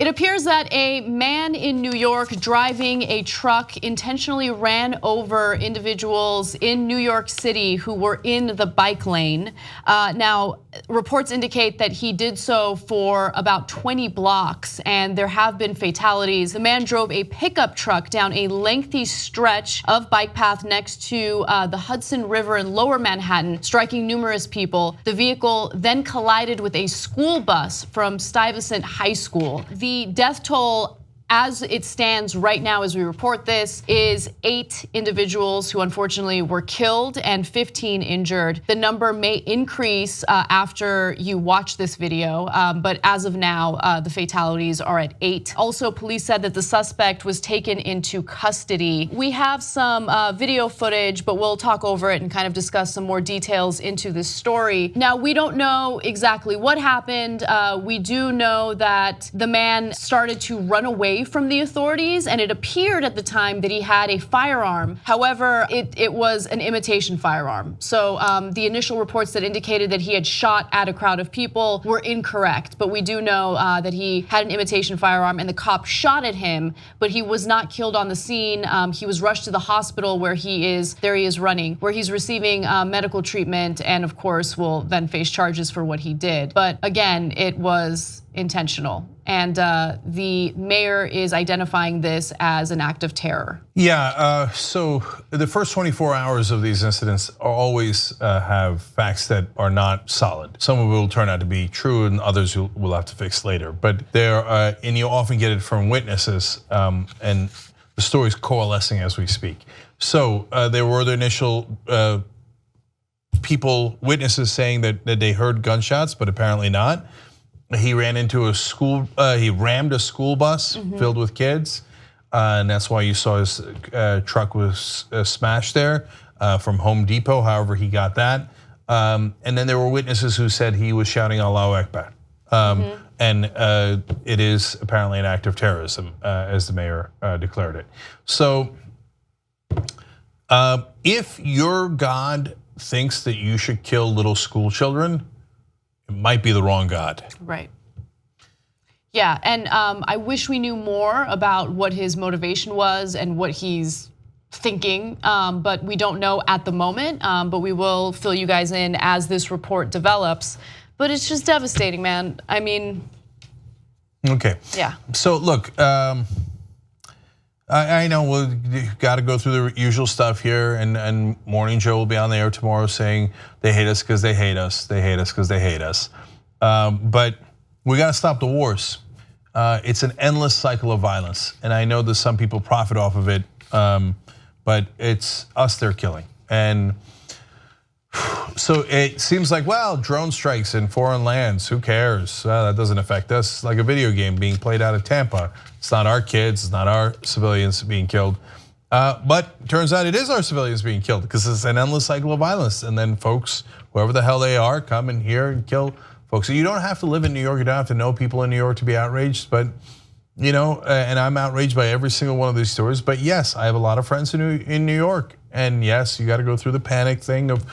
It appears that a man in New York driving a truck intentionally ran over individuals in New York City who were in the bike lane. Now, reports indicate that he did so for about 20 blocks, and there have been fatalities. The man drove a pickup truck down a lengthy stretch of bike path next to the Hudson River in Lower Manhattan, striking numerous people. The vehicle then collided with a school bus from Stuyvesant High School. The death toll, as it stands right now as we report this, is 8 individuals who unfortunately were killed and 15 injured. The number may increase after you watch this video, but as of now, the fatalities are at 8. Also, police said that the suspect was taken into custody. We have some video footage, but we'll talk over it and kind of discuss some more details into this story. Now, we don't know exactly what happened. We do know that the man started to run away from the authorities, and it appeared at the time that he had a firearm. However, it was an imitation firearm. So the initial reports that indicated that he had shot at a crowd of people were incorrect, but we do know that he had an imitation firearm and the cop shot at him, but he was not killed on the scene. He was rushed to the hospital where he is running, where he's receiving medical treatment, and of course will then face charges for what he did. But again, it was intentional. And the mayor is identifying this as an act of terror. Yeah, so the first 24 hours of these incidents always have facts that are not solid. Some of it will turn out to be true and others we'll have to fix later. But and you often get it from witnesses, and the story's coalescing as we speak. So there were the initial witnesses saying that they heard gunshots, but apparently not. He ran into a school, he rammed a school bus filled with kids, and that's why you saw his truck was smashed there from Home Depot, however he got that. And then there were witnesses who said he was shouting Allahu Akbar. And it is apparently an act of terrorism, as the mayor declared it. So if your God thinks that you should kill little school children, it might be the wrong God. Right. Yeah, and I wish we knew more about what his motivation was and what he's thinking, but we don't know at the moment, but we will fill you guys in as this report develops. But it's just devastating, man. I mean. Okay. Yeah. So look, I know we've got to go through the usual stuff here, and Morning Joe will be on the air tomorrow saying they hate us because they hate us, they hate us because they hate us. But we got to stop the wars. It's an endless cycle of violence, and I know that some people profit off of it, but it's us they're killing. And so it seems like, well, drone strikes in foreign lands, who cares? That doesn't affect us. It's like a video game being played out of Tampa. It's not our kids, it's not our civilians being killed. But it turns out it is our civilians being killed because it's an endless cycle of violence. And then folks, whoever the hell they are, come in here and kill folks. So you don't have to live in New York, you don't have to know people in New York to be outraged, but and I'm outraged by every single one of these stories. But yes, I have a lot of friends in New York. And yes, you got to go through the panic thing of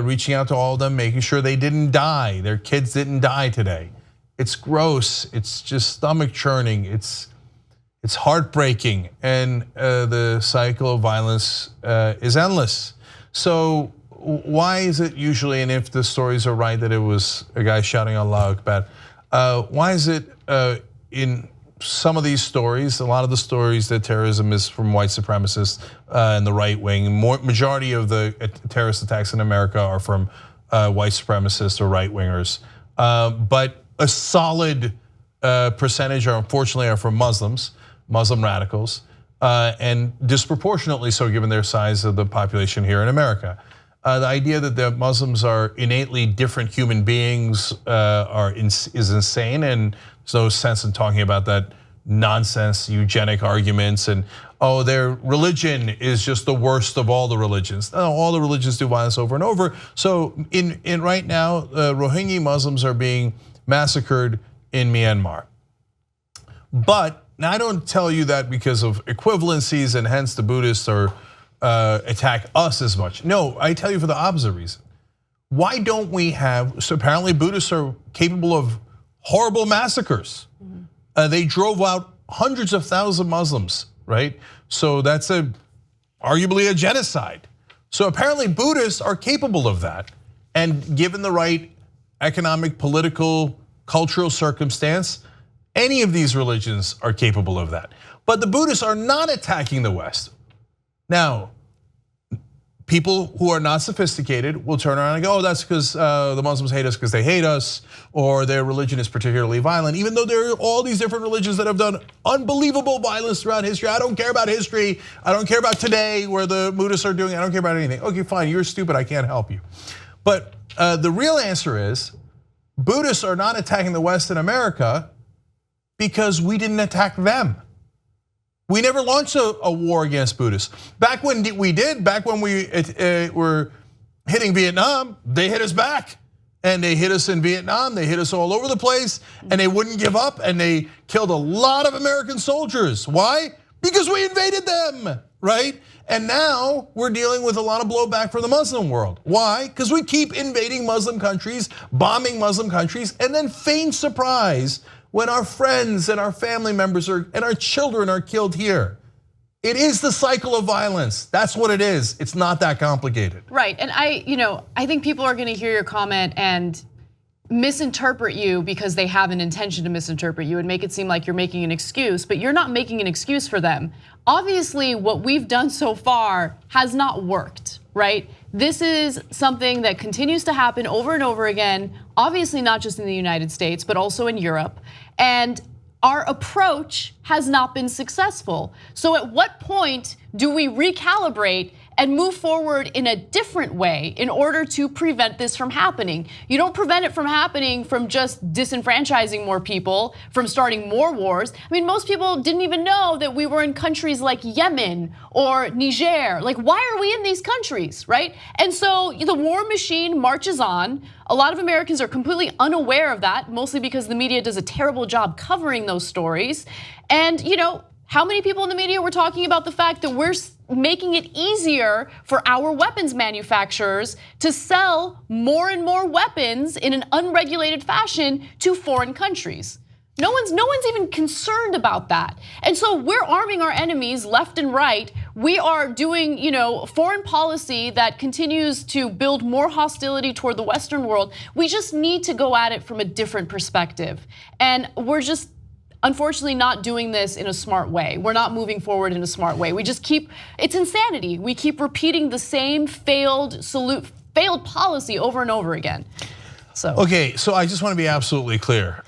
reaching out to all of them, making sure they didn't die, their kids didn't die today. It's gross, it's just stomach churning, it's heartbreaking, and the cycle of violence is endless. So why is it usually, and if the stories are right that it was a guy shouting Allahu Akbar, why is it in some of these stories, a lot of the stories that terrorism is from white supremacists and the right wing, majority of the terrorist attacks in America are from white supremacists or right wingers, but a solid percentage unfortunately are from Muslims, Muslim radicals, and disproportionately so given their size of the population here in America. The idea that the Muslims are innately different human beings is insane, and there's no sense in talking about that nonsense eugenic arguments and their religion is just the worst of all the religions. No, all the religions do violence over and over. So in right now, Rohingya Muslims are being massacred in Myanmar. But now I don't tell you that because of equivalencies and hence the Buddhists are attack us as much. No, I tell you for the opposite reason. Why don't we have, so apparently Buddhists are capable of horrible massacres. They drove out hundreds of thousands of Muslims, right? So that's arguably a genocide. So apparently Buddhists are capable of that. And given the right economic, political, cultural circumstance, any of these religions are capable of that. But the Buddhists are not attacking the West. Now, people who are not sophisticated will turn around and go, oh, that's because the Muslims hate us because they hate us, or their religion is particularly violent, even though there are all these different religions that have done unbelievable violence throughout history. I don't care about history. I don't care about today where the Buddhists are doing. I don't care about anything. Okay, fine, you're stupid, I can't help you. But the real answer is Buddhists are not attacking the West and America because we didn't attack them. We never launched a war against Buddhists. Back when we did, back when we were hitting Vietnam, they hit us back. And they hit us in Vietnam, they hit us all over the place, and they wouldn't give up, and they killed a lot of American soldiers. Why? Because we invaded them, right? And now we're dealing with a lot of blowback from the Muslim world. Why? Because we keep invading Muslim countries, bombing Muslim countries, and then feign surprise when our friends and our family members and our children are killed here. It is the cycle of violence. That's what it is. It's not that complicated. Right, and I think people are gonna hear your comment and misinterpret you because they have an intention to misinterpret you and make it seem like you're making an excuse, but you're not making an excuse for them. Obviously, what we've done so far has not worked, right? This is something that continues to happen over and over again, obviously not just in the United States, but also in Europe. And our approach has not been successful. So at what point do we recalibrate and move forward in a different way in order to prevent this from happening? You don't prevent it from happening from just disenfranchising more people, from starting more wars. I mean, most people didn't even know that we were in countries like Yemen or Niger. Like, why are we in these countries, right? And so the war machine marches on. A lot of Americans are completely unaware of that, mostly because the media does a terrible job covering those stories. And how many people in the media were talking about the fact that we're making it easier for our weapons manufacturers to sell more and more weapons in an unregulated fashion to foreign countries? No one's even concerned about that. And so we're arming our enemies left and right. We are doing, foreign policy that continues to build more hostility toward the Western world. We just need to go at it from a different perspective. And we're just unfortunately not doing this in a smart way. We're not moving forward in a smart way. We just it's insanity. We keep repeating the same failed policy over and over again. Okay, so I just want to be absolutely clear.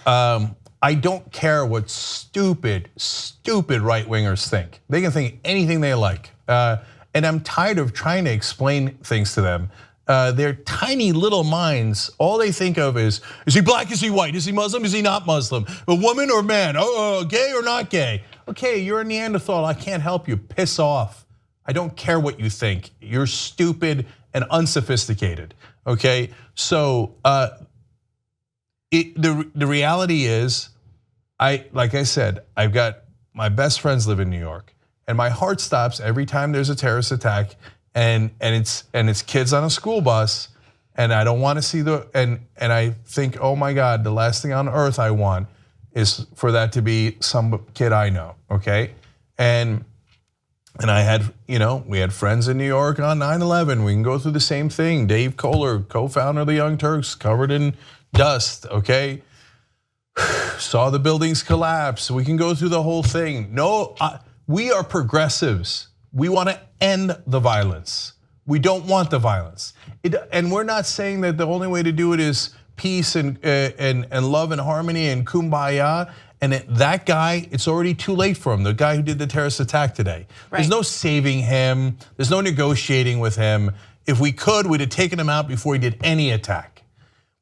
I don't care what stupid right-wingers think. They can think anything they like. And I'm tired of trying to explain things to them. Their tiny little minds, all they think of is he black, is he white, is he Muslim, is he not Muslim? A woman or man, gay or not gay? Okay, you're a Neanderthal, I can't help you, piss off. I don't care what you think. You're stupid and unsophisticated, okay? So the reality is, like I said, I've got my best friends live in New York, and my heart stops every time there's a terrorist attack, and it's kids on a school bus, and I don't want to see and I think, oh my God, the last thing on earth I want is for that to be some kid I know, okay? And I had, we had friends in New York on 9/11. We can go through the same thing. Dave Kohler, co-founder of the Young Turks, covered in dust, okay? Saw the buildings collapse. We can go through the whole thing. No, we are progressives. We want to end the violence. We don't want the violence. And we're not saying that the only way to do it is peace and love and harmony and kumbaya. And that guy, it's already too late for him, the guy who did the terrorist attack today. Right. There's no saving him. There's no negotiating with him. If we could, we'd have taken him out before he did any attack.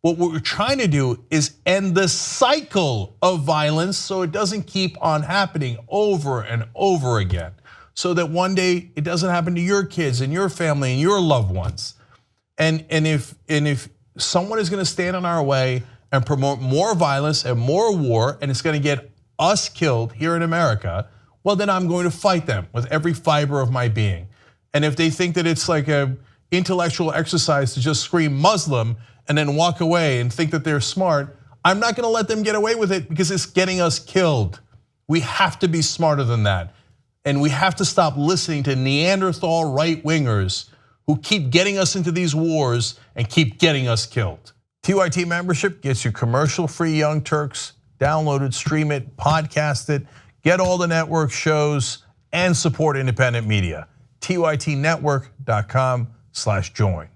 What we're trying to do is end the cycle of violence so it doesn't keep on happening over and over again. So that one day it doesn't happen to your kids and your family and your loved ones. And if someone is gonna stand in our way and promote more violence and more war, and it's gonna get us killed here in America, well then I'm going to fight them with every fiber of my being. And if they think that it's like a intellectual exercise to just scream Muslim and then walk away and think that they're smart, I'm not gonna let them get away with it because it's getting us killed. We have to be smarter than that. And we have to stop listening to Neanderthal right-wingers who keep getting us into these wars and keep getting us killed. TYT membership gets you commercial-free Young Turks. Download it, stream it, podcast it, get all the network shows, and support independent media. TYTnetwork.com/join.